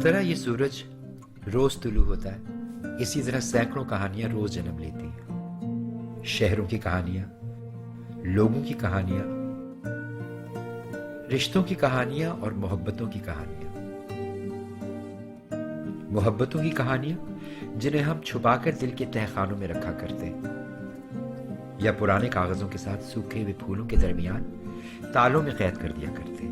जिस तरह ये सूरज रोज तुलू होता है, इसी तरह सैकड़ों कहानियां रोज जन्म लेती हैं। शहरों की कहानियां, लोगों की कहानियां, रिश्तों की कहानियां और मोहब्बतों की कहानियां। मोहब्बतों की कहानियां जिन्हें हम छुपाकर दिल के तहखानों में रखा करते हैं, या पुराने कागजों के साथ सूखे हुए फूलों के दरमियान तालों में कैद कर दिया करते हैं।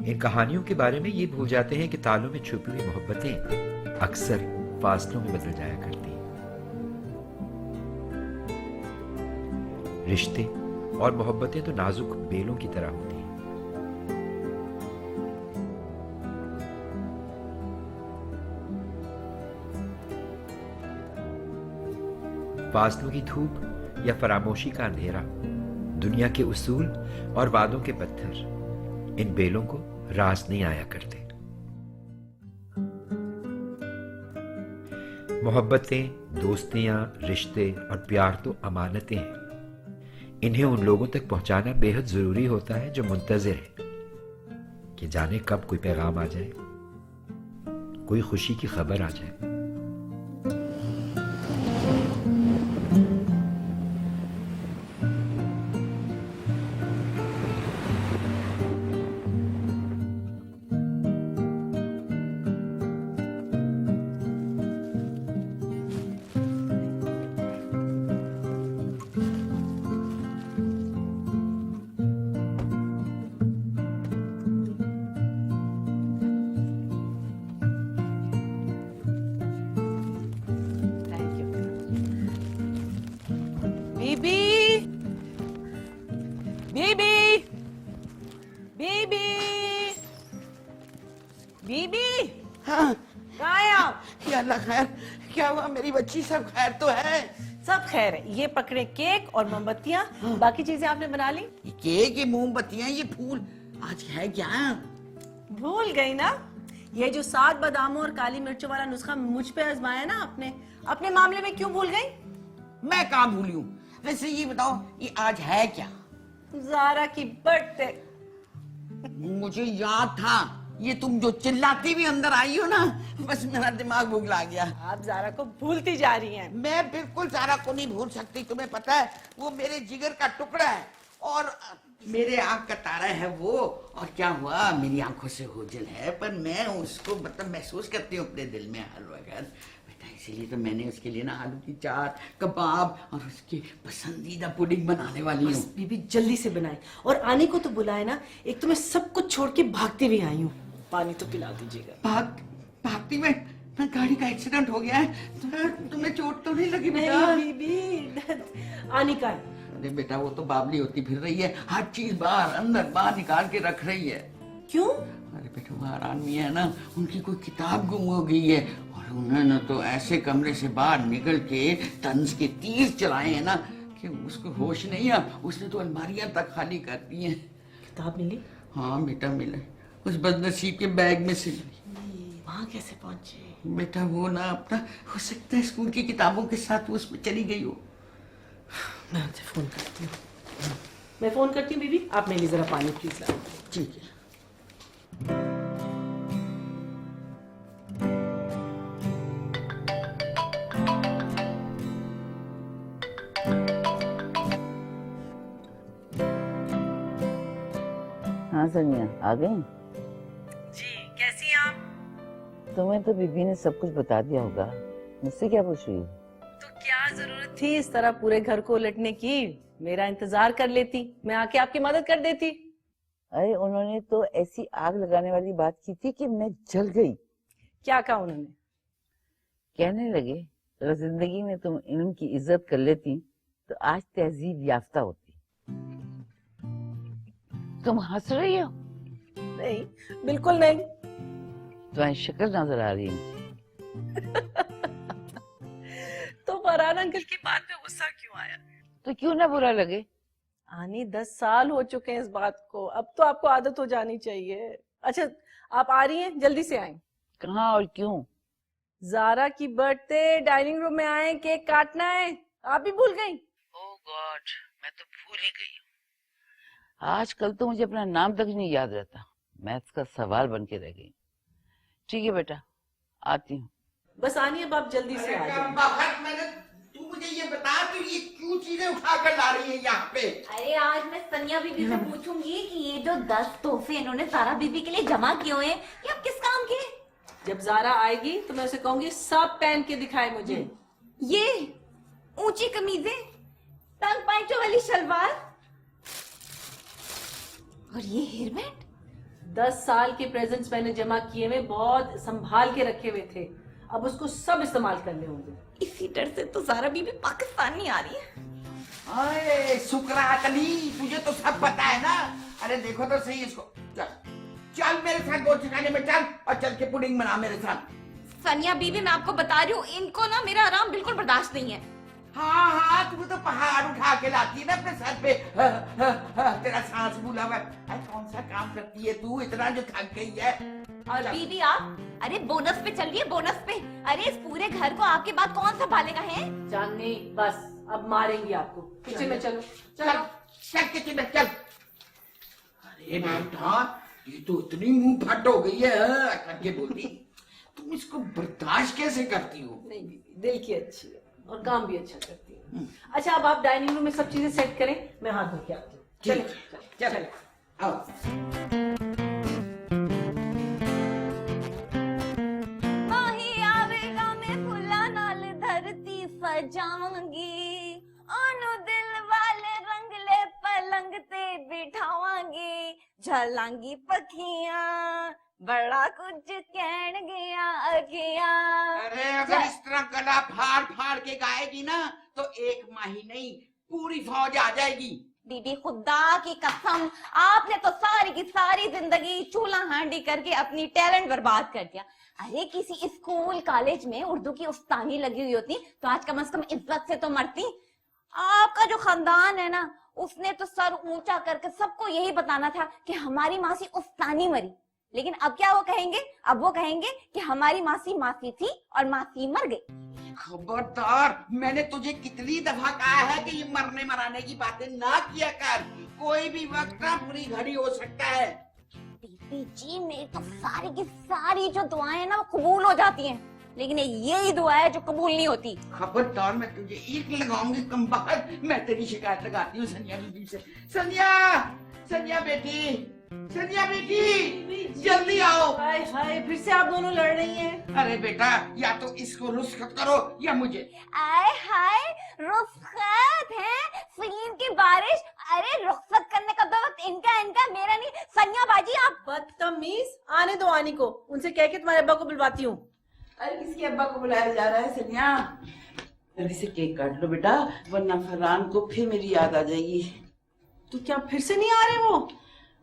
इन कहानियों के बारे में ये भूल जाते हैं कि तालों में छुपी हुई मोहब्बतें अक्सर फासलों में बदल जाया करती हैं। रिश्ते और मोहब्बतें तो नाजुक बेलों की तरह होती हैं। फासलों की धूप या फरामोशी का अंधेरा, दुनिया के उसूल और वादों के पत्थर इन बेलों को रास नहीं आया करते। मोहब्बतें, दोस्तियां, रिश्ते और प्यार तो अमानतें हैं। इन्हें उन लोगों तक पहुंचाना बेहद जरूरी होता है जो मुंतजिर है कि जाने कब कोई पैगाम आ जाए, कोई खुशी की खबर आ जाए। बीबी, बीबी, बीबी, बीबी, हाँ, कहाँ हैं आप? या अल्लाह खैर, क्या हुआ मेरी बच्ची? सब खैर तो है? सब खैर है। ये पकड़े केक और मोमबत्तियाँ। बाकी चीजें आपने बना ली? ये केक, ये मोमबत्तियां, ये फूल, आज है क्या? भूल गई ना? ये जो 7 बादामों और काली मिर्चों वाला नुस्खा मुझ पे आजमाया ना आपने, अपने मामले में क्यों भूल गई? मैं कहाँ भूली हूँ? वैसे ये बताओ, ये आज है क्या? ज़ारा की बर्थडे। मुझे याद था, ये तुम जो चिल्लाती भी अंदर आई हो ना, बस मेरा दिमाग बुगला गया। आप ज़ारा को भूलती जा रही हैं। मैं बिल्कुल ज़ारा को नहीं भूल सकती, तुम्हें पता है वो मेरे जिगर का टुकड़ा है और मेरे आँख का तारा है वो। और क्या हुआ, मेरी आंखों से ओझल है पर मैं उसको मतलब महसूस करती हूँ अपने दिल में हर वक्त बेटा। इसीलिए तो मैंने उसके लिए ना आलू की चाट, कबाब और उसकी पसंदीदा पुडिंग बनाने वाली हूँ। बीबी जल्दी से बनाए और आने को तो बुलाए ना। एक तो मैं सब कुछ छोड़ के भागते भी आई हूँ। पानी तो पिला दीजिएगा। भागती में मैं गाड़ी का एक्सीडेंट हो गया है। तुम्हें चोट तो नहीं लगी बेटा? नहीं बीबी, आने का है। अरे बेटा वो तो बावली होती फिर रही है, हर चीज बाहर अंदर बाहर निकाल के रख रही है। क्यों? अरे बेटा वो आदमी है ना, उनकी कोई किताब गुम हो गई है और उन्होंने तो ऐसे कमरे से बाहर निकल के तंज के तीर चलाए हैं ना कि उसको होश नहीं है। उसने तो अलमारियां तक खाली कर दी हैं। किताब मिली? हाँ बेटा मिले, उस बदनसीब के बैग में से। वहाँ कैसे पहुंचे? बेटा वो ना अपना हो सकता है स्कूल की किताबों के साथ वो उसमें चली गई हो। मैं उनसे फोन करती हूँ। मैं फोन करती हूँ बीबी, आप मेरे लिए जरा पानी प्लीज ला। ठीक है। हाँ सनिया आ गई? जी कैसी हैं आप? तुम्हें तो बीबी ने सब कुछ बता दिया होगा, मुझसे क्या पूछ रही हो? तो क्या जरूरत थी इस तरह पूरे घर को उलटने की? मेरा इंतजार कर लेती, मैं आके आपकी मदद कर देती। अरे उन्होंने तो ऐसी आग लगाने वाली बात की थी कि मैं जल गई। क्या कहा उन्होंने? कहने लगे अगर जिंदगी में तुम इल्म की इज्जत कर लेती तो आज तहजीब याफ्ता होती। तुम हंस रही हो? नहीं बिल्कुल नहीं। तुम्हारी शक्ल नजर आ रही है मुझे। तो फरहान अंकल की बात पे गुस्सा क्यों आया? तो क्यों ना बुरा लगे। आनी 10 साल हो चुके हैं इस बात को, अब तो आपको आदत हो जानी चाहिए। अच्छा आप आ रही हैं, जल्दी से आए। कहाँ और क्यों? ज़ारा की बर्थडे, डाइनिंग रूम में आए, केक काटना है। आप भी भूल गई? ओह गॉड, मैं तो भूल ही गई हूँ। आजकल तो मुझे अपना नाम तक नहीं याद रहता, मैथ्स का सवाल बन के रह गई। ठीक है बेटा, आती हूँ। बस आनी अब आप जल्दी से आ जाओ। बाहर मैंने, तू मुझे ये बता, तू ये क्यों चीजें उठा कर ला रही है यहाँ पे? अरे आज मैं सनिया बीबी से पूछूंगी कि ये जो 10 तोहफे इन्होंने सारा बीबी के लिए जमा किए हुए हैं ये अब किस काम के? जब जारा आएगी तो मैं उसे कहूंगी सब पहन के दिखाए मुझे। ये ऊंची कमीजें, तंग पाइचों वाली शलवार और ये हेयर बैंड। 10 साल के प्रेजेंट्स मैंने जमा किए हुए, बहुत संभाल के रखे हुए थे, अब उसको सब इस्तेमाल करने होंगे। इसी डर से तो जारा बीबी पाकिस्तान नहीं आ रही है। अरे सुकरात अली, तुझे तो सब पता है ना। अरे देखो तो सही इसको। चल चल मेरे साथ गोश्त खाने में चल, और चल के पुडिंग बना मेरे साथ। सनिया बीबी मैं आपको बता रही हूँ, इनको ना मेरा आराम बिल्कुल बर्दाश्त नहीं है। हाँ हाँ, तू तो पहाड़ उठा के लाती है ना अपने सर पे। तेरा सांस फूला हुआ है। अरे कौन सा काम करती है तू इतना जो थक गई है? और बीबी आप, अरे बोनस पे चल रही है, बोनस पे। अरे इस पूरे घर को आपके बाद कौन संभालेगा है? चांदनी बस, अब मारेंगी आपको। किचन में चलो। चल चल किचन में चल। अरे बेटा, ये तो इतनी मुंह फट हो गई है करके बोलती। तुम इसको बर्दाश्त कैसे करती हो? नहीं बीबी, दिल की अच्छी है और काम भी अच्छा करती है। अच्छा अब आप डाइनिंग रूम में सब चीजें सेट करें, मैं हाथ धो के आती हूँ। चलिए चल आओ। माही आवेगा मैं फुला नाल धरती सजावांगी, ओनु दिल वाले रंगले पलंग ते बिठावांगी, झलांगी पखियां बड़ा कुछ कहन गया अखियां। अरे अगर इस तरह गला फाड़ फाड़ के गाएगी ना तो एक माही नहीं पूरी फौज आ जाएगी। बीबी खुदा की कसम, आपने तो सारी की सारी जिंदगी चूल्हा हांडी करके अपनी टैलेंट बर्बाद कर दिया। अरे किसी स्कूल कॉलेज में उर्दू की उस्तानी लगी हुई होती तो आज कम से कम इज्जत से तो मरती। आपका जो खानदान है ना, उसने तो सर ऊंचा करके सबको यही बताना था कि हमारी मासी उस्तानी मरी, लेकिन अब क्या वो कहेंगे? अब वो कहेंगे कि हमारी मासी मासी थी और मासी मर गई। खबरदार, मैंने तुझे कितनी दफा कहा है कि ये मरने मराने की बातें ना किया कर। कोई भी वक्त ना बुरी घड़ी हो सकता है। बीबी जी मेरी तो सारी की सारी जो दुआएं हैं ना वो कबूल हो जाती हैं, लेकिन यही दुआ है जो कबूल नहीं होती। खबरदार, मैं तुझे एक लगाऊंगी कम बाहर। मैं तेरी शिकायत लगाती हूँ सनिया बीबी से। सनिया, सनिया बेटी, सनिया बेटी, जल्दी आओ। हाय हाय, फिर से आप दोनों लड़ रही हैं। अरे बेटा, या तो इसको रुस्खत करो या मुझे। आय हाय, रुखसत है, सीन की बारिश। अरे रुखसत करने का तो वक्त इनका मेरा नहीं। सनिया बाजी आप बदतमीज, आने दो आनी को, उनसे कह के तुम्हारे अब्बा को बुलवाती हूँ। अरे किसके अब्बा को बुलाया जा रहा है सनिया? जल्दी से केक काट लो बेटा, वरना फरहान को फिर मेरी याद आ जाएगी। तो क्या फिर से नहीं आ रहे वो?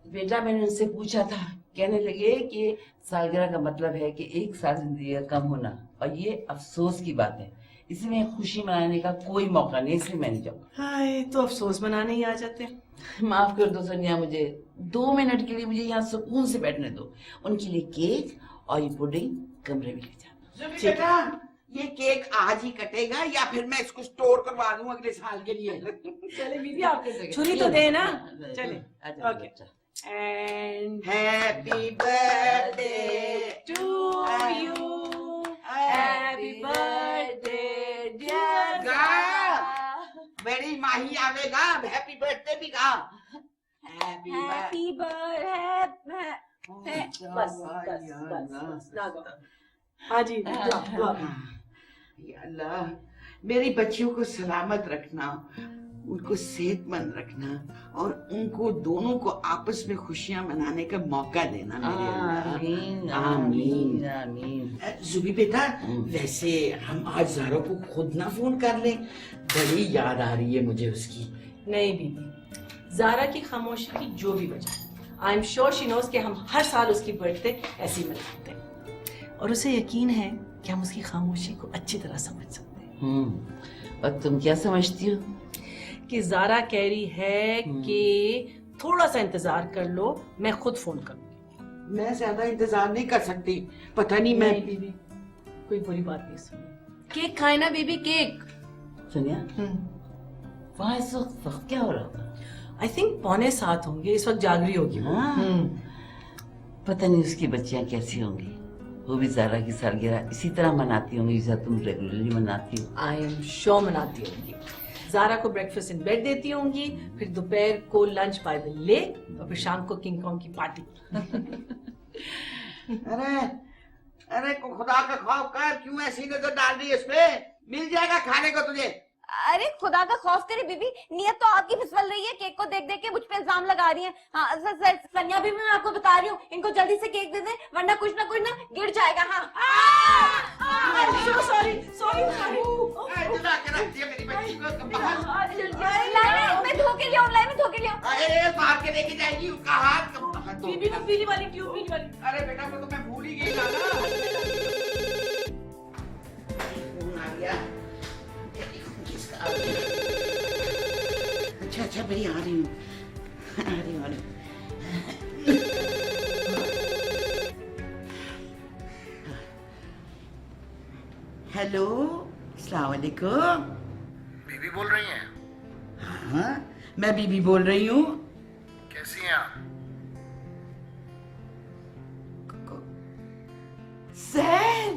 बेटा मैंने उनसे पूछा था, कहने लगे कि सालगिरह का मतलब है कि 1 साल जिंदगी का कम होना, और ये अफसोस की बात है, इसमें खुशी मनाने का कोई मौका नहीं, इसलिए मैं नहीं जाऊंगा। हाय, तो अफसोस मनाने ही आ जाते। माफ कर दो सनिया, मुझे 2 मिनट के लिए मुझे यहाँ सुकून से बैठने दो। उनके लिए केक और ये पुडिंग कमरे में ले जाना। बेटा, ये केक आज ही कटेगा या फिर मैं इसको स्टोर करवा दूं अगले साल के लिए? चले बीबी, आप छुरी तो दे ना। चले, okay. And happy birthday to you, happy birthday dear मेरी माही आवेगा, हैप्पी बर्थडे भी गा। Happy birthday. बस ना गो। हाँ जी, दुआ। या अल्लाह, मेरी बच्चियों को सलामत रखना, उनको सेहतमंद रखना और उनको दोनों को आपस में खुशियां मनाने का मौका देना मेरे अल्लाह। आमीन आमीन। आमीन आमीन। जुबी बेटा, वैसे हम आज ज़ारा को खुद ना फोन कर लें? बड़ी याद आ रही है मुझे उसकी। नहीं बीबी, जारा की खामोशी की जो भी वजह, I am sure she knows कि हम हर साल उसकी बर्थडे ऐसे ही मनाते हैं, और उसे यकीन है कि हम उसकी खामोशी को अच्छी तरह समझ सकते हैं। और तुम क्या समझती हो? कि जारा कह रही है कि थोड़ा सा इंतजार कर लो, मैं खुद फोन करूंगी। मैं ज्यादा इंतजार नहीं कर सकती, पता नहीं मैं। बीबी, कोई बुरी बात नहीं सुनी। केक खाए ना बीबी, केक। सुनिया, वहाँ इस वक्त क्या हो रहा होगा? आई थिंक 6:45 होंगे, इस वक्त जाग रही होगी वो। हाँ। पता नहीं उसकी बच्चियां कैसी होंगी। वो भी ज़ारा की सालगिरह इसी तरह मनाती होंगी जैसा तुम रेगुलरली मनाती हो। आई एम श्योर मनाती होंगी। जारा को ब्रेकफास्ट इन बेड देती होंगी, फिर दोपहर को लंच बाय द लेक और फिर शाम को किंग कॉन्ग की पार्टी। अरे अरे खुदा का खौफ कर, क्यों ऐसी नजर डाल रही है इसमें? मिल जाएगा खाने को तुझे। अरे खुदा का खौफ करे बीबी, नियत तो आपकी फिसल रही है। केक को देख देख के मुझ पे इल्जाम लगा रही है। हाँ सनिया भी मैं आपको बता रही हूँ, इनको जल्दी से केक दे दे वरना कुछ ना गिर जाएगा। हाँ सॉरी सॉरी जुदा के रख दिया मेरी बच्ची को बाहर। लाई मैं धो के लिया हूँ। अरे मार के लेके जाएगी उसका हाथ बाहर दो। बीबी वो पीली वाली ट्यूब पीली वाली। अरे बेटा वो तो मैं भूल ही गई ना। आ गया। अच्छा अच्छा मैं आ रही हूँ, आ रही हूँ। हेलो, अस्सलाम वालेकुम। बीबी बोल रही हैं? हाँ मैं बीबी बोल रही हूँ। कैसी हैं आप? जैन,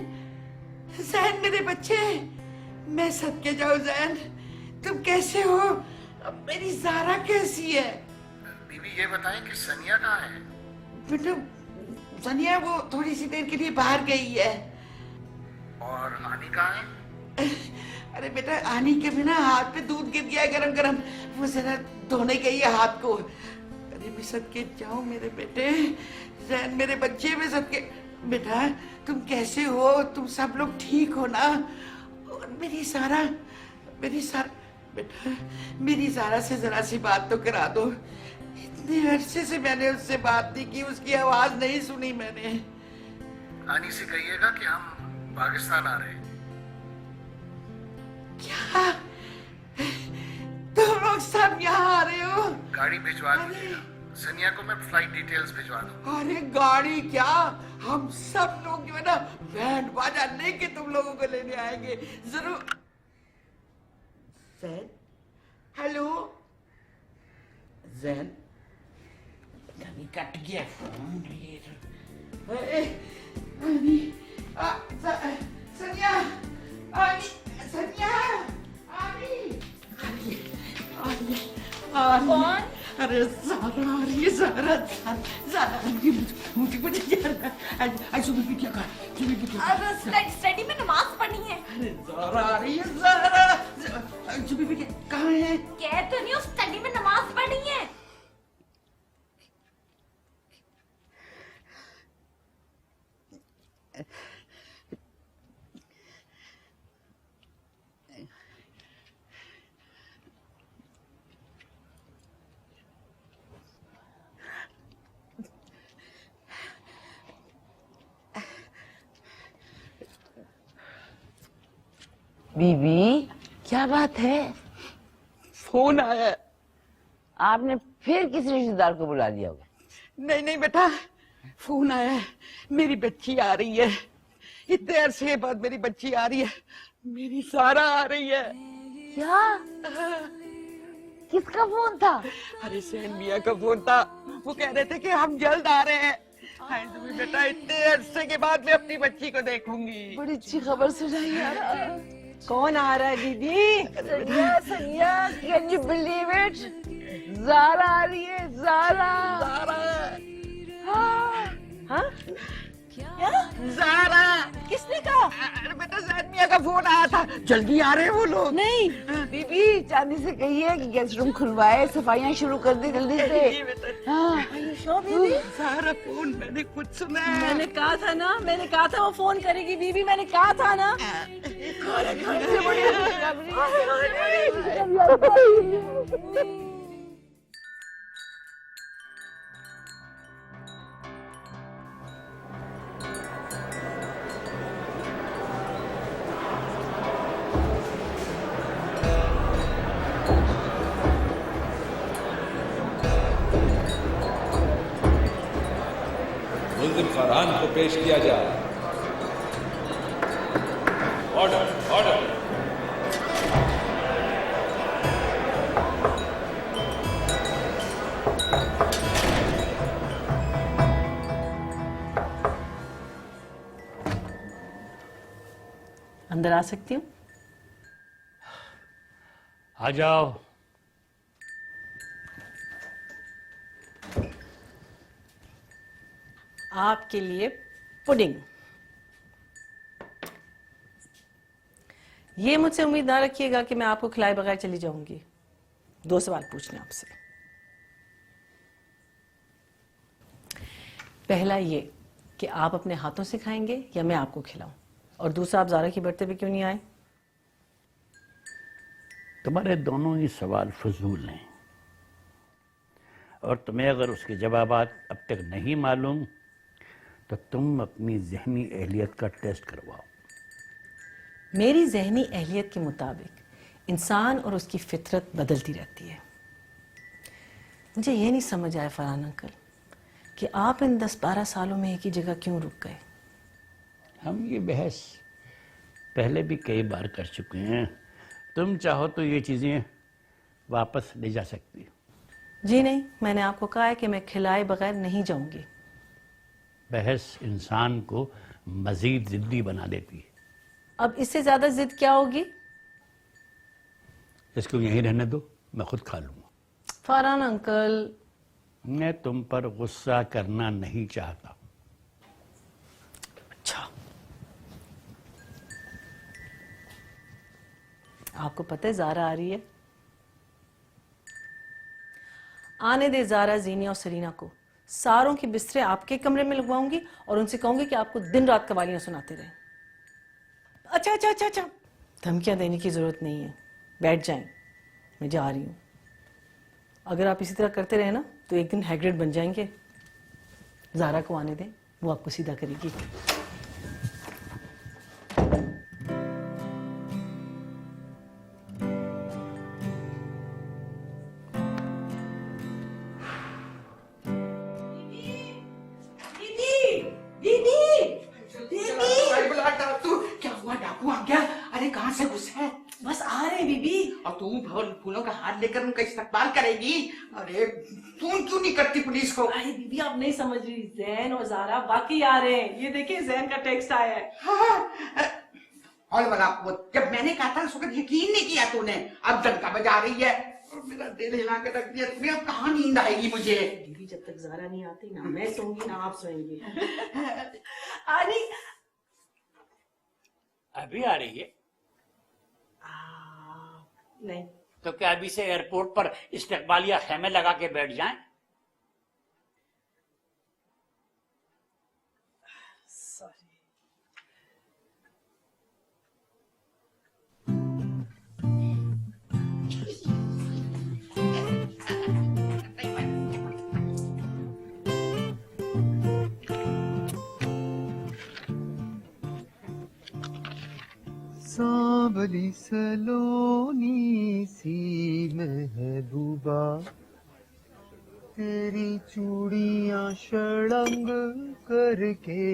जैन मेरे बच्चे, मैं सदके जाऊं जैन, तुम कैसे हो? अब मेरी जारा कैसी है? बीबी ये बताएं कि सनिया कहाँ है? बेटा सनिया वो थोड़ी सी देर के लिए बाहर गई है। और आनी कहाँ है? अरे बेटा आनी के बिना हाथ पे दूध गिर गया है गरम गरम, वो जरा धोने गई है हाथ को। अरे मैं सदके जाऊं मेरे बेटे, जैन मेरे बच्चे, में सदके। बेटा तुम कैसे हो? तुम सब लोग ठीक हो ना? और मेरी सारा बेटा मेरी सारा से जरा सी बात तो करा दो। इतने अरसे से मैंने उससे बात नहीं की, उसकी आवाज नहीं सुनी मैंने। आनी से कहिएगा कि हम पाकिस्तान आ रहे हैं। क्या तुम लोग सब यहाँ आ रहे हो? गाड़ी भिजवा दीजिएगा, सनिया को मैं फ्लाइट डिटेल्स भिजवा दूँ। अरे गाड़ी क्या, हम सब लोग जो है ना बैंड बाजा लेके तुम लोगों को लेने आएंगे जरूर। जैन, हेलो जैन, कभी कट गया फोन ये तो। सनिया, सनिया, कौन? अरे ज़ारा आ रही है, ज़ारा मुझे जाना। सुबह क्या कहा? स्टडी में नमाज पढ़नी है। अरे ज़ारा आ रही है, ज़ारा। सुबह कहाँ है? कह तो नहीं, स्टडी में नमाज पढ़नी है। बीबी क्या बात है? फोन आया। आपने फिर किसी रिश्तेदार को बुला लिया होगा? नहीं नहीं बेटा, फोन आया है, मेरी बच्ची आ रही है। इतने अरसे के बाद मेरी बच्ची आ रही है, मेरी सारा आ रही है। क्या? किसका फोन था? अरे सैन मियाँ का फोन था, वो कह रहे थे कि हम जल्द आ रहे हैं। हाय तुम्हें बेटा, इतने अरसे के बाद मैं अपनी बच्ची को देखूंगी। बड़ी अच्छी खबर सुनाई यार। कौन आ रहा है दीदी? Saniya, Saniya, can you believe it? Zara आ रही है, ज़ारा। हाँ? ज़ारा, किसने कहा? अरे बेटा सैन मियाँ का फोन आया था, जल्दी आ रहे हैं वो लोग। नहीं। बीबी चांदी से कहिए कि गेस्ट रूम खुलवाए, सफाइयाँ शुरू कर दी जल्दी से। ये बेटा, हाँ। ज़ारा फोन मैंने खुद सुना है। मैंने कहा था ना, मैंने कहा था वो फोन करेगी बीबी, मैंने कहा था ना। मुल्जिम फरहान को पेश किया जाए। Order, order. अंदर आ सकती हूँ? आ जाओ। आपके लिए पुडिंग। ये मुझसे उम्मीद ना रखिएगा कि मैं आपको खिलाए बगैर चली जाऊंगी। 2 सवाल पूछने आपसे। पहला ये कि आप अपने हाथों से खाएंगे या मैं आपको खिलाऊं, और दूसरा, आप ज़ारा की बर्थडे पे क्यों नहीं आए? तुम्हारे दोनों ही सवाल फजूल हैं, और तुम्हें अगर उसके जवाबात अब तक नहीं मालूम तो तुम अपनी जहनी अहलियत का टेस्ट करवाओ। मेरी जहनी अहलियत के मुताबिक इंसान और उसकी फितरत बदलती रहती है। मुझे ये नहीं समझ आया फरहान अंकल कि आप इन 10-12 सालों में एक ही जगह क्यों रुक गए? हम ये बहस पहले भी कई बार कर चुके हैं। तुम चाहो तो ये चीज़ें वापस ले जा सकती हो। जी नहीं, मैंने आपको कहा है कि मैं खिलाए बगैर नहीं जाऊंगी। बहस इंसान को मजीद जिद्दी बना देती है। अब इससे ज्यादा जिद क्या होगी? इसको यहीं रहने दो, मैं खुद खा लूंगा। फरहान अंकल, मैं तुम पर गुस्सा करना नहीं चाहता। अच्छा, आपको पता है ज़ारा आ रही है? आने दे ज़ारा, ज़ीनिया और सरीना को। सारों के बिस्तरे आपके कमरे में लगवाऊंगी और उनसे कहूंगी कि आपको दिन रात कवालियां सुनाते रहें। अच्छा अच्छा अच्छा अच्छा, धमकियां देने की जरूरत नहीं है, बैठ जाएं, मैं जा रही हूं। अगर आप इसी तरह करते रहे ना तो एक दिन हैग्रिड बन जाएंगे। ज़ारा को आने दें, वो आपको सीधा करेगी। क्या हुआ, डाकू आ गया? अरे कहाँ से घुसे? बस आ रहे हैं बीबी। और तू फूलों का हाथ लेकर उनका इस्तकबाल करेगी? अरे फोन क्यों नहीं करती पुलिस को? अरे बीबी, आप नहीं समझ रही, जैन और ज़ारा वाकई आ रहे हैं। ये देखिए, जैन का टेक्स्ट आया है। और बड़ा वो, जब मैंने कहा था उस वक्त यकीन नहीं किया तूने। अब डंका बजा रही है और मेरा दिल हिला के रख दिया तूने। अब कहाँ नींद आएगी मुझे? बीबी, जब तक ज़ारा नहीं आती ना मैं सोऊंगी ना आप सोएंगी। अरे अभी आ रही है? नहीं तो क्या अभी से एयरपोर्ट पर इस्तकबालिया खेमे लगा के बैठ जाएं? सॉरी। सांवली सलोनी सी महबूबा, तेरी चूड़ियां शड़ंग करके।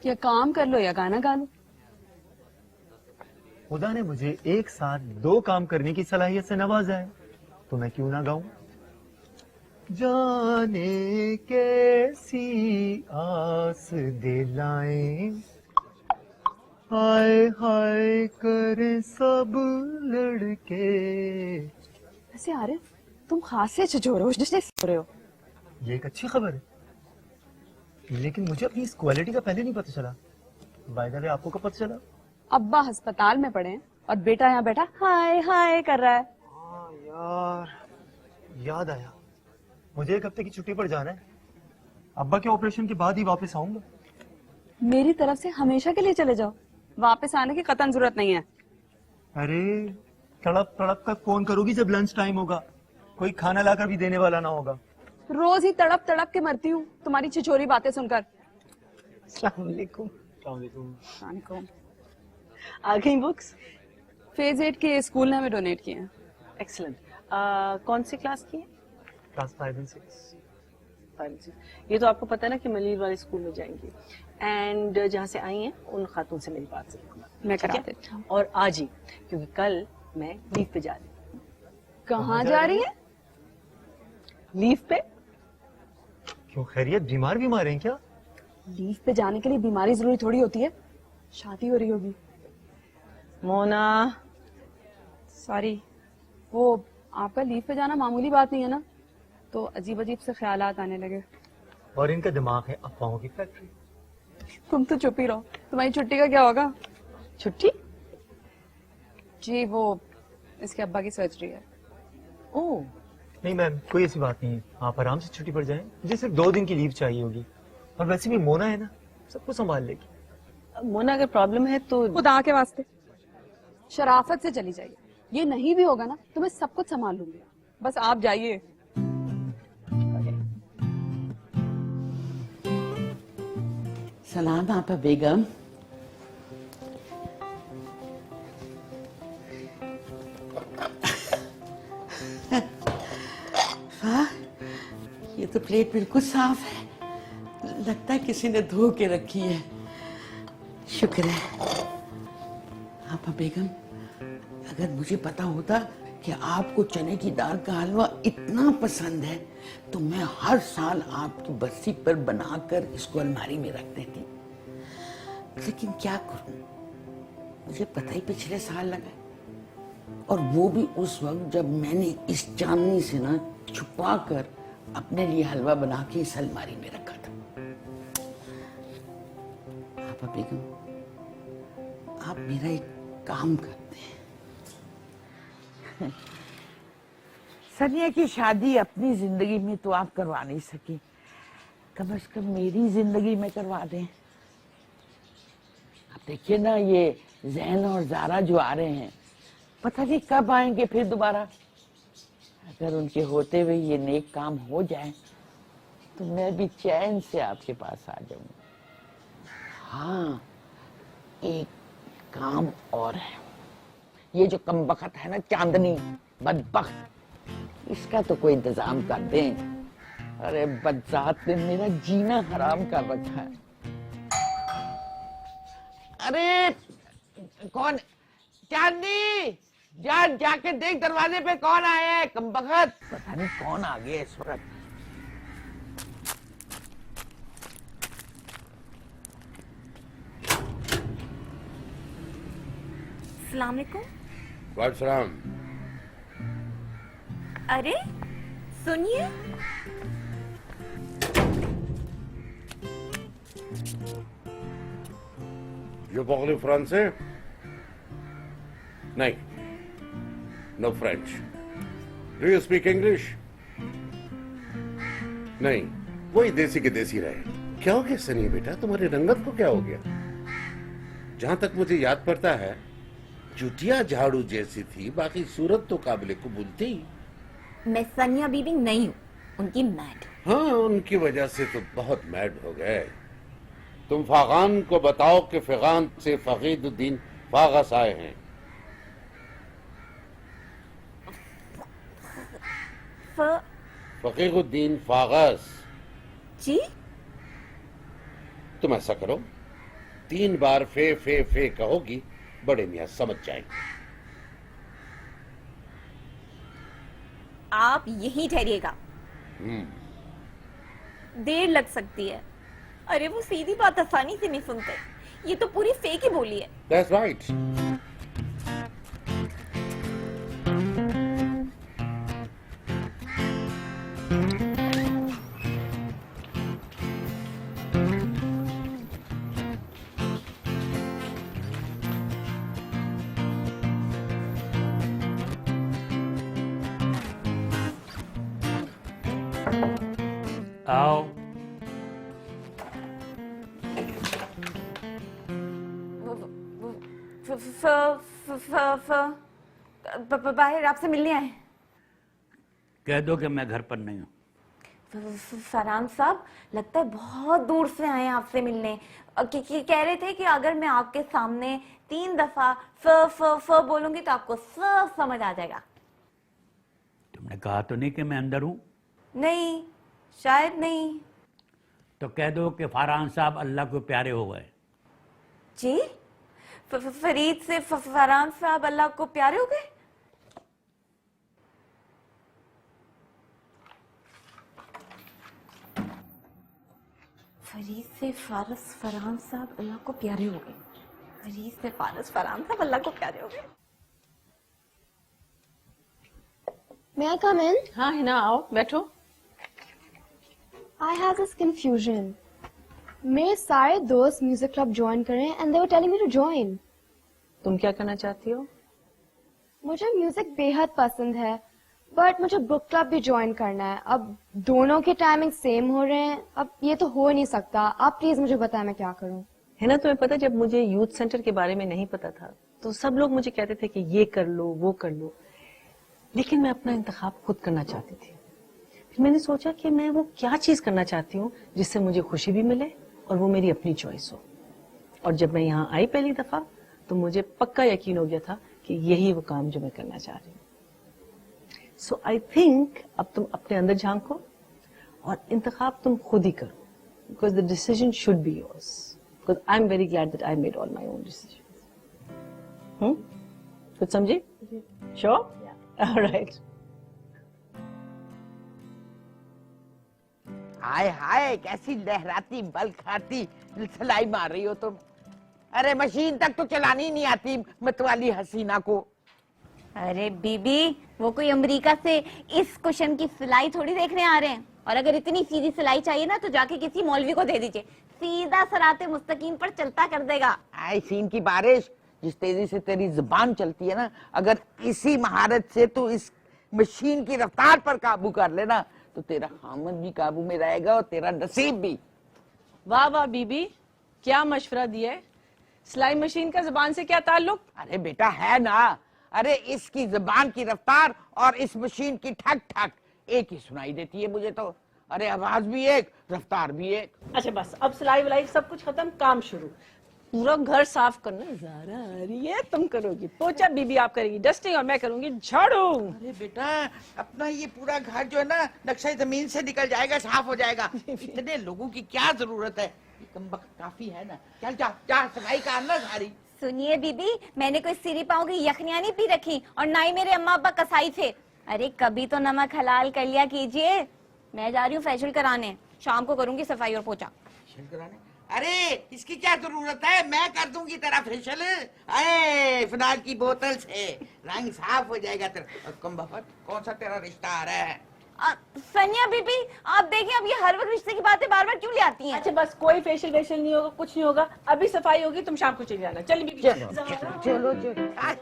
या काम कर लो या गाना गा लो। खुदा ने मुझे एक साथ 2 काम करने की सलाहियत से नवाजा है, तो मैं क्यों ना गाऊं। जाने कैसी आस दिलाएं, हाय हाय करे सब लड़के। ऐसे आ रहे तुम खास से झोरे हो जिसने सो रहे हो। ये एक अच्छी खबर है, लेकिन मुझे अपनी इस क्वालिटी का पहले नहीं पता चला। बाय द वे, आपको कब पता चला? अब्बा अस्पताल में पड़े हैं और बेटा यहाँ बैठा हाय हाय कर रहा है। हाँ यार, याद आया, मुझे 1 हफ्ते की छुट्टी पर जाना है। अब्बा के ऑपरेशन के बाद ही वापस आऊंगा। मेरी तरफ से हमेशा के लिए चले जाओ, वापस आने की कतई जरूरत नहीं है। अरे तड़प तड़प कर फोन करोगी जब लंच टाइम होगा, कोई खाना लाकर भी देने वाला ना होगा। रोज ही तड़प तड़प के मरती हूँ तुम्हारी छिछोरी बातें सुनकर। अस्सलाम वालेकुम। वालेकुम। आ गई बुक्स? फेज 8 के स्कूल ने हमें डोनेट किए हैं। एक्सीलेंट। कौन सी क्लास की है? क्लास 5 और 6। ये तो आपको पता है ना कि मलीर वाले स्कूल में जाएंगी, एंड जहाँ से आई हैं उन खातून से मेरी बात से मैं करा देती हूँ। और आज ही, क्योंकि कल मैं लीव पे जा रही हूँ। कहाँ जा रही है? लीव पे? क्यों, खैरियत? बीमार हैं क्या? लीव पे जाने के लिए बीमारी जरूरी थोड़ी होती है। शादी हो रही होगी। मोना, सॉरी, वो आपका लीव पे जाना मामूली बात नहीं है ना, तो अजीब अजीब से ख्यालात आने लगे। और इनका दिमाग है अफवाहों की फैक्ट्री। तुम तो चुप ही रहो। तुम्हारी छुट्टी का क्या होगा? छुट्टी? जी वो इसके अब्बा की सर्जरी है। ओह, नहीं मैम, कोई ऐसी बात नहीं है, आप आराम से छुट्टी पर जाएं। मुझे सिर्फ 2 दिन की लीव चाहिए होगी, और वैसे भी मोना है ना, सब कुछ संभाल लेगी। मोना अगर प्रॉब्लम है तो खुदा के वास्ते शराफत से चली जाइए। ये नहीं भी होगा ना तो मैं सब कुछ संभाल लूंगी, बस आप जाइए। सलाम आपा बेगम। वाह, ये तो प्लेट बिल्कुल साफ है, लगता है किसी ने धो के रखी है। शुक्र है। आपा बेगम, अगर मुझे पता होता कि आपको चने की दाल का हलवा इतना पसंद है तो मैं हर साल आपकी बस्ती पर बनाकर इसको अलमारी में रख देती, लेकिन क्या करूं, मुझे पता ही पिछले साल लगा, और वो भी उस वक्त जब मैंने इस चांदनी से ना छुपा कर अपने लिए हलवा बना के इस अलमारी में रखा था। आपा बेगम, आप मेरा एक काम करते हैं। सनिया की शादी अपनी जिंदगी में तो आप करवा नहीं सके, कम से कम मेरी जिंदगी में करवा दें। आप देखिए ना, ये जैन और जारा जो आ रहे हैं, पता नहीं कब आएंगे फिर दोबारा। अगर उनके होते हुए ये नेक काम हो जाए तो मैं भी चैन से आपके पास आ जाऊंगा। हाँ, एक काम और है, ये जो कमबख्त है ना चांदनी, बदबख्त, इसका तो कोई इंतजाम कर दें। अरे बदजात ने मेरा जीना हराम कर रखा है। अरे कौन? चांदनी, जाके देख दरवाजे पे कौन आया है। कमबख्त, पता नहीं कौन आ गया इस वक्त। अस्सलाम वालेकुम। वालेकुम। अरे सुनिए, You parlez français? नहीं, no French. Do you speak English? नहीं, वही देसी के देसी रहे। क्या हो गया सनी बेटा, तुम्हारी रंगत को क्या हो गया? जहां तक मुझे याद पड़ता है, चुटिया झाड़ू जैसी थी, बाकी सूरत तो काबिले कबूल थी। मैं सनिया बीबी नहीं हूँ, उनकी मैड। हाँ, उनकी वजह से तो बहुत मैड हो गए। तुम फागान को बताओ कि फिगान से फकीदुद्दीन फागस आए हैं। फकीदुद्दीन फागस जी? तुम ऐसा करो, 3 बार फे कहोगी, बड़े मियाँ समझ जाएंगे। आप यहीं ठहरिएगा, देर लग सकती है। अरे वो सीधी बात आसानी से नहीं सुनते, ये तो पूरी फेक ही बोली है। That's right. आओ। बाहर आपसे मिलने आए। कह दो कि मैं घर पर नहीं हूँ। फरहान साहब, लगता है बहुत दूर से आए हैं आपसे मिलने। कह रहे थे कि अगर मैं आपके सामने 3 दफा फ बोलूंगी तो आपको सब समझ आ जाएगा। तुमने कहा तो नहीं कि मैं अंदर हूँ? नहीं, शायद नहीं। तो कह दो कि फरहान साहब अल्लाह को प्यारे हो गए। जी? फरीद से फरहान साहब अल्लाह को प्यारे हो गए? फरीद से फरहान साहब अल्लाह को प्यारे हो गए। मरीज से फारस फराम था, अल्लाह को प्यारे हो गए। May I come in? हाँ हिना आओ बैठो। I have this confusion. मेरे सारे दोस्त म्यूजिक क्लब ज्वाइन कर रहे हैं and they were telling me to join. तुम क्या करना चाहती हो? मुझे म्यूजिक बेहद पसंद है बट मुझे बुक क्लब भी ज्वाइन करना है। अब दोनों के टाइमिंग सेम हो रहे हैं, अब ये तो हो नहीं सकता। आप प्लीज मुझे बताएं मैं क्या करूं। है ना, तुम्हें पता जब मुझे यूथ सेंटर के बारे में नहीं पता था तो सब लोग मुझे कहते थे कि ये कर लो वो कर लो, लेकिन मैं अपना इंतखाब खुद करना चाहती थी। फिर मैंने सोचा कि मैं वो क्या चीज करना चाहती हूँ जिससे मुझे खुशी भी मिले और वो मेरी अपनी चॉइस हो। और जब मैं यहाँ आई पहली दफा तो मुझे पक्का यकीन हो गया था कि यही वो काम जो मैं करना चाह रही हूँ। सो आई थिंक अब तुम अपने अंदर झांको और इंतखाब तुम खुद ही करो, because the decision should be yours, because I am very glad that I made all my own decision. कुछ समझी? श्योर? ऑलराइट। हाय हाय, कैसी लहराती बल खाती सिलाई मार रही हो तुम। अरे मशीन तक तो चलानी नहीं आती मतवाली हसीना को। अरे बीबी, वो कोई अमेरिका से इस कुशन की सिलाई थोड़ी देखने आ रहे हैं। और अगर इतनी सीधी सिलाई चाहिए ना तो जाके किसी मौलवी को दे दीजिए, सीधा सराते मुस्तकीम पर चलता कर देगा। आई सीन की बारिश, जिस तेजी से तेरी जुबान चलती है ना, अगर इसी महारत से तू इस मशीन की रफ्तार पर काबू कर लेना तो तेरा खामद भी काबू में रहेगा और तेरा नसीब भी। वाह वाह बीबी, क्या मशवरा दिया है। सिलाई मशीन का जुबान से क्या ताल्लुक? अरे बेटा है ना, अरे इसकी जुबान की रफ्तार और इस मशीन की ठक ठक एक ही सुनाई देती है मुझे तो। अरे आवाज भी एक, रफ्तार भी एक। अच्छा बस, अब सिलाई विलाई सब कुछ खत्म, काम शुरू। पूरा घर साफ करना। ज़ारा आ रही है, तुम करोगी पोछा, बीबी आप करेगी डस्टिंग और मैं करूंगी झाड़ू। अरे बेटा, अपना ये पूरा घर जो है ना नक्शा जमीन से निकल जाएगा, साफ हो जाएगा। इतने लोगों की क्या जरूरत है, ये कमबख्त काफी है ना। चल जा जा, सफाई का ना सारी। सुनिए बीबी, मैंने कोई सिरी पाँव की यखनियाँ नहीं पी रखी और ना ही मेरे अम्मा अब्बा कसाई थे। अरे कभी तो नमक हलाल कर लिया कीजिए। मैं जा रही हूँ फेशियल कराने, शाम को करूंगी सफाई और पोछा। फेशियल कराने? अरे इसकी क्या जरूरत है, मैं कर दूंगी तेरा फेशियल। अरे फिनाइल की बोतल से रंग साफ हो जाएगा तेरा। कमबख्त, कौन सा तेरा रिश्ता आ रहा है? सनिया बीबी, आप देखिए अब ये हर वक्त रिश्ते की बातें बार बार क्यों ले आती हैं? अच्छा बस, कोई फेशियल वेशियल नहीं होगा, कुछ नहीं होगा, अभी सफाई होगी, तुम शाम को चली जाना। चलिए बीबी, चलो चलो।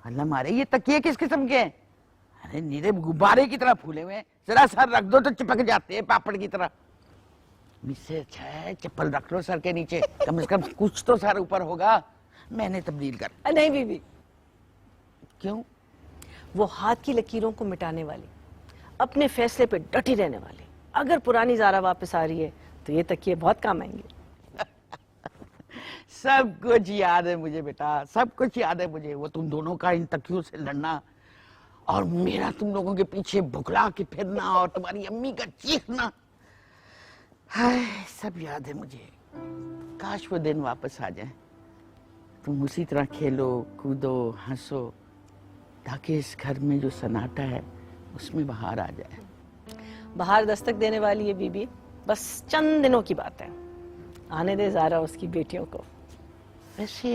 अल्लाह मारे, ये तकिए किस किस्म के हैं? अरे नीरे गुब्बारे की तरह फूले हुए हैं, जरा सर रख दो तो चिपक जाते हैं पापड़ की तरह। मुझसे अच्छा है चप्पल रख लो सर के नीचे, कम से कम कुछ तो सर ऊपर होगा। मैंने तब्दील कर। नहीं बीबी। क्यों? वो हाथ की लकीरों को मिटाने वाली, अपने फैसले पे डटी रहने वाली, अगर पुरानी ज़ारा वापस आ रही है तो ये तकिए बहुत काम आएंगे। सब कुछ याद है मुझे बेटा, सब कुछ याद है मुझे। वो तुम दोनों का इन तकियों से लड़ना और मेरा तुम लोगों के पीछे भुखला के फिरना और तुम्हारी अम्मी का चीखना, हाय सब याद है मुझे। काश वो दिन वापस आ जाए, तुम उसी तरह खेलो कूदो हंसो, ताकि इस घर में जो सन्नाटा है उसमें बाहर आ जाए। बाहर दस्तक देने वाली है बीबी, बस चंद दिनों की बात है। आने दे ज़ारा उसकी बेटियों को। वैसे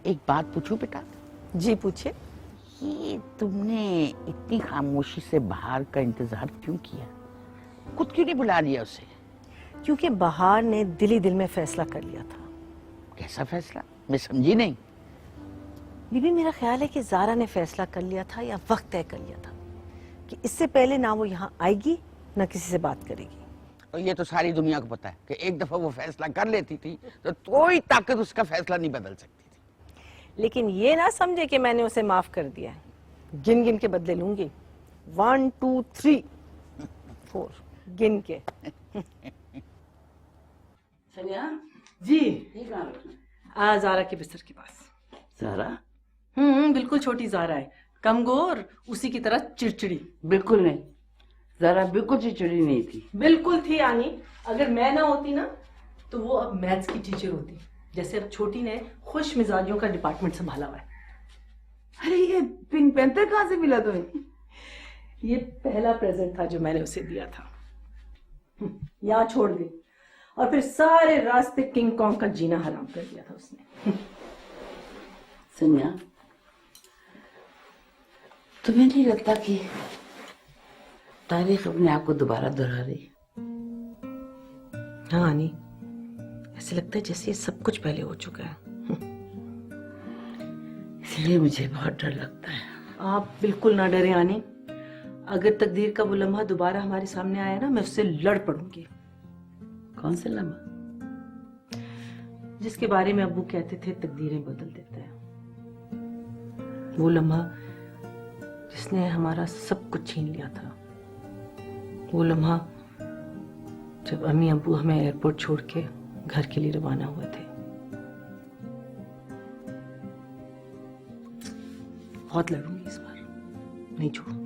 एक बात पूछूं बेटा? जी पूछिए। ये तुमने इतनी खामोशी से बाहर का इंतजार क्यों किया? खुद क्यों नहीं बुला लिया उसे? क्योंकि बाहर ने दिल ही दिल में फैसला कर लिया था। कैसा फैसला, मैं समझी नहीं। बीबी मेरा ख्याल है कि ज़ारा ने फैसला कर लिया था या वक्त तय कर लिया था कि इससे पहले ना वो यहाँ आएगी ना किसी से बात करेगी। और ये तो सारी दुनिया को पता है कि एक दफा वो फैसला कर लेती थी तो कोई ताकत उसका फैसला नहीं बदल सकती थी। लेकिन ये ना समझे कि मैंने उसे माफ कर दिया है, गिन गिन के बदले लूंगी। 1 2 3 4 गिन के। सनिया जी ये कहाँ रखना? ज़ारा के बिस्तर के पास। ज़ारा? बिल्कुल छोटी ज़ारा है, कमगो और उसी की तरह चिड़चिड़ी। बिल्कुल नहीं, ज़ारा बिल्कुल चिड़चिड़ी नहीं थी। बिल्कुल थी आनी। अगर मैं ना होती ना तो वो अब मैथ्स की टीचर होती, जैसे अब छोटी ने खुश मिजाजियों का डिपार्टमेंट संभाला हुआ है। अरे ये पिंक पैंथर कहाँ से मिला तुम्हें? ये पहला प्रेजेंट था जो मैंने उसे दिया था। यहाँ छोड़ दी और फिर सारे रास्ते किंग कॉन्ग का जीना हराम कर दिया था उसने। सनिया, तुम्हें नहीं लगता कि तारीख अपने आप को दोबारा दोहरा रही? हाँ आनी, ऐसे लगता है जैसे ये सब कुछ पहले हो चुका है। इसलिए मुझे बहुत डर लगता है। आप बिल्कुल ना डरे आनी, अगर तकदीर का वो लम्हा दोबारा हमारे सामने आया ना, मैं उससे लड़ पड़ूंगी। कौन सा लम्हा? जिसके बारे में अब्बू कहते थे तकदीरें बदल देता है। वो लम्हा जिसने हमारा सब कुछ छीन लिया था। वो लम्हा जब अम्मी अब्बू हमें एयरपोर्ट छोड़ के घर के लिए रवाना हुए थे। बहुत लड़ूंगी इस बार, नहीं छोड़ूंगी।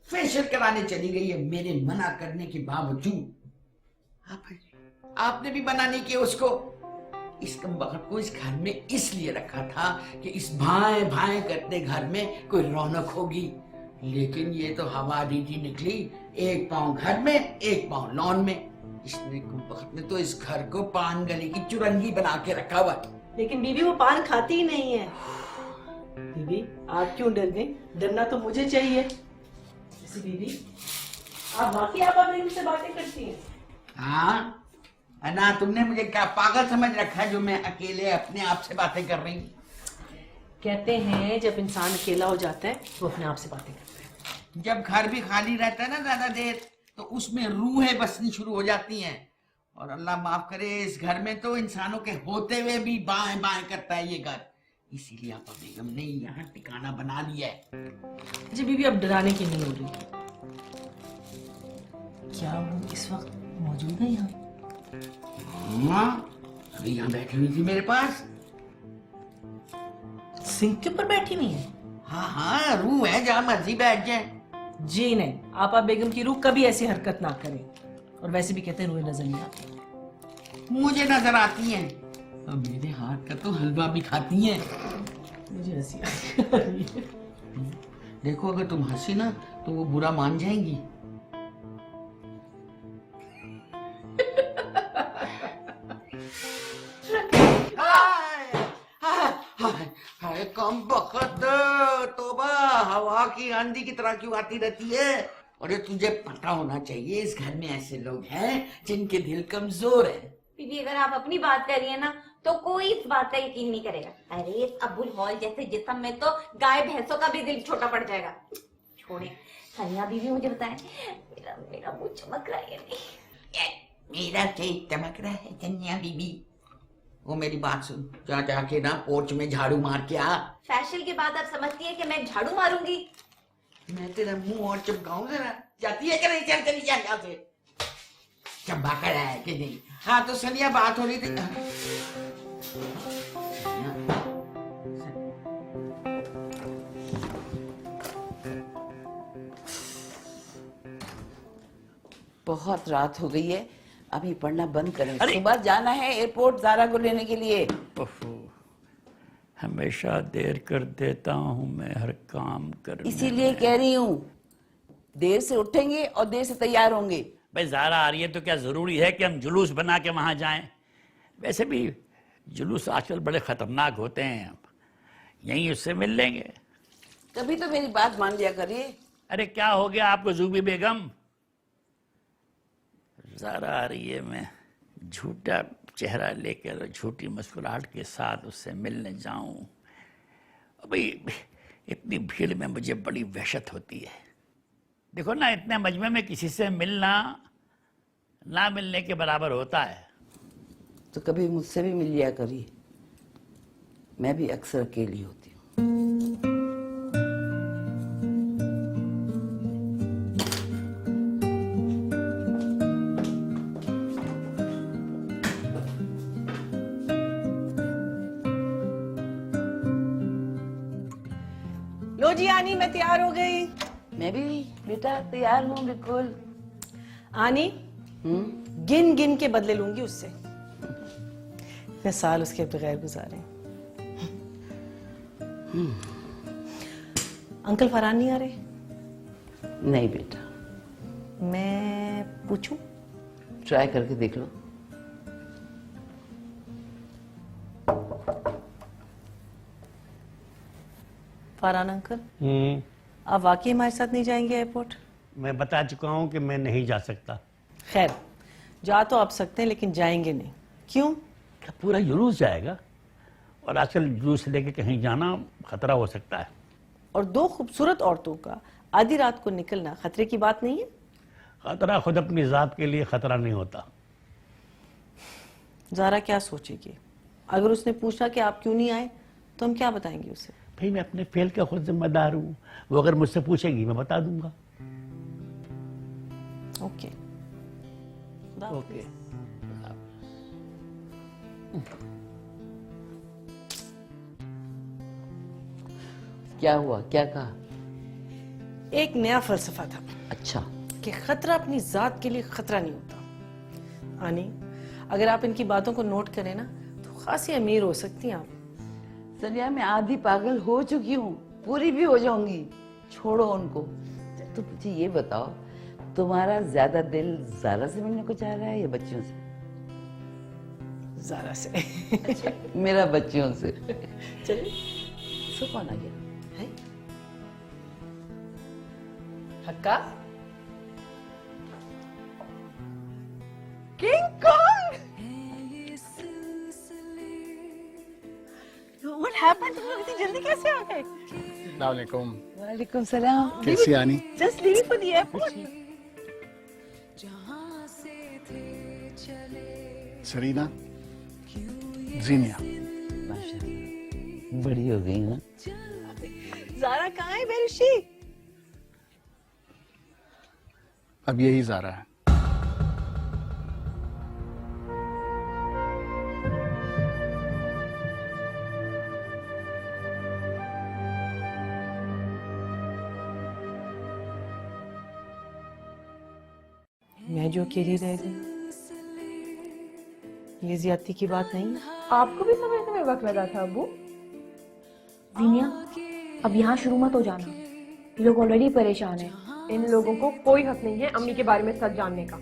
फेशियल कराने चली गई है मेरे मना करने के बावजूद। आपने भी मना नहीं किया उसको। इस कमबख्त को इस घर में इसलिए रखा था कि इस भाए भाए करते घर में कोई रौनक होगी, लेकिन ये तो हवा दीदी निकली, एक पांव घर में एक पांव लॉन में। इसने कमबख्त ने तो इस घर को पान गली की चुरंगी बना के रखा हुआ। लेकिन बीबी वो पान खाती ही नहीं है। बीबी आप क्यों डर गई? डरना तो मुझे चाहिए। बीबी आप वाकई आप से बातें करती हैं? हाँ ना, तुमने मुझे क्या पागल समझ रखा है जो मैं अकेले अपने आप से बातें कर रही हूँ? कहते हैं जब इंसान अकेला हो जाता है वो अपने आप से बातें करता है। जब घर भी खाली रहता है ना ज्यादा देर, तो उसमें रूहें बसनी शुरू हो जाती हैं। और अल्लाह माफ करे, इस घर में तो इंसानों के होते हुए भी बाएं बाएं करता है ये घर। इसीलिए आपा बेगम ने यहाँ ठिकाना बना लिया है। जी बीबी अब डराने की नहीं हो रही। क्या वो इस वक्त मौजूद है यहाँ? अभी यहाँ बैठी हुई थी मेरे पास। सिंक के ऊपर बैठी नहीं है? हाँ हाँ, रूह है, जहाँ मर्जी बैठ जाए। जी नहीं, आपा बेगम की रूह कभी ऐसी हरकत ना करे। और वैसे भी कहते हैं रूहें नजर नहीं आती। मुझे नजर आती हैं। अब मेरे हाथ का तो हलवा भी खाती हैं। मुझे हंसी आती है। देखो अगर तुम हंसी ना तो वो बुरा मान जाएंगी। हाय कम बखत, तोबा, हवा की आंधी की तरह क्यों आती रहती है? और ये तुझे पता होना चाहिए, इस घर में ऐसे लोग हैं जिनके दिल कमजोर है। बीबी अगर आप अपनी बात कर रही है ना तो कोई इस बात का यकीन नहीं करेगा। अरे इस अब्बुल हॉल जैसे जिस्म में तो गाय भैंसों का भी दिल छोटा पड़ जाएगा। छोड़े सनिया बीबी, मुझे बताएं मेरा मुंह चमक रहा है या नहीं? मेरा चेहरा चमक रहा है सनिया बीबी। वो मेरी बात सुन, जा जाके ना पोर्च में झाड़ू मार के आ। फैशन के बाद आप समझती है कि मैं झाड़ू मारूंगी? मैं तेरा मुंह और चमकाऊं जरा। जाती है कि नहीं? चल चली जा यहाँ से। चंबा कर रहा है कि नहीं? हाँ तो सनिया बात हो रही थी। बहुत रात हो गई है, अभी पढ़ना बंद करें। सुबह जाना है एयरपोर्ट ज़ारा को लेने के लिए। हमेशा देर कर देता हूँ मैं हर काम करने। इसीलिए कह रही हूँ, देर से उठेंगे और देर से तैयार होंगे। भाई ज़ारा आ रही है तो क्या ज़रूरी है कि हम जुलूस बना के वहाँ जाएं? वैसे भी जुलूस आजकल बड़े ख़तरनाक होते हैं, यहीं उससे मिल लेंगे। कभी तो मेरी बात मान लिया करिए। अरे क्या हो गया आपको जूबी बेगम? ज़ारा आ रही है, मैं झूठा चेहरा लेकर झूठी मुस्कुराहट के साथ उससे मिलने जाऊं? भाई इतनी भीड़ में मुझे बड़ी वहशत होती है। देखो ना, इतने मजमे में किसी से मिलना ना मिलने के बराबर होता है। तो कभी मुझसे भी मिल लिया करिए, मैं भी अक्सर अकेली होती हूँ। लो जी आनी, मैं तैयार हो गई। मैं भी बेटा तैयार हूँ बिल्कुल। आनी, गिन गिन के बदले लूंगी उससे। इतने साल उसके बगैर गुजारे। अंकल फरहान नहीं आ रहे? नहीं बेटा। मैं पूछूं? ट्राई करके देख लो। फरहान अंकल, आप वाकई हमारे साथ नहीं जाएंगे एयरपोर्ट? मैं बता चुका हूँ कि मैं नहीं जा सकता। खैर, जा तो आप सकते हैं लेकिन जाएंगे नहीं। क्यों? पूरा जुलूस जाएगा, और आजकल जुलूस लेके कहीं जाना खतरा हो सकता है। और दो खूबसूरत औरतों का आधी रात को निकलना खतरे की बात नहीं है? खतरा खुद अपनी जात के लिए खतरा नहीं होता। ज़ारा क्या सोचेगी? अगर उसने पूछा कि आप क्यों नहीं आए तो हम क्या बताएंगे उसे? भाई मैं अपने फेल का खुद जिम्मेदार हूँ, वो अगर मुझसे पूछेगी मैं बता दूंगा। ओके। ओके। क्या हुआ, क्या कहा? एक नया फलसफा था। अच्छा। कि खतरा अपनी जात के लिए खतरा नहीं होता। आनी, अगर आप इनकी बातों को नोट करें ना तो खासी अमीर हो सकती हैं आप। सनिया मैं आधी पागल हो चुकी हूँ, पूरी भी हो जाऊंगी। छोड़ो उनको। तो मुझे ये बताओ, तुम्हारा ज्यादा दिल ज़ारा से मिलने को चाह रहा है या बच्चियों से? ज़ारा से। मेरा बच्चियों से। चलिए। सो कौन आ गया? है? हक्का? King Kong! What happened? तुम लोग इतनी जल्दी कैसे आ गए? वालेकुम। वालेकुम सलाम। कैसी आनी? Just leaving for the airport. Sareena, Zeenia. माशाल्लाह, बड़ी हो गई ना। ज़ारा कहाँ है? Where is she? अब यही ज़ारा है। मैं जो अकेली रह गई, ये ज्यादती की बात नहीं है। आपको भी समझने में वक्त लगा था अबू? जीनिया, अब यहाँ शुरू मत हो जाना, ये लोग ऑलरेडी परेशान हैं। इन लोगों को कोई हक नहीं है अम्मी के बारे में सच जानने का।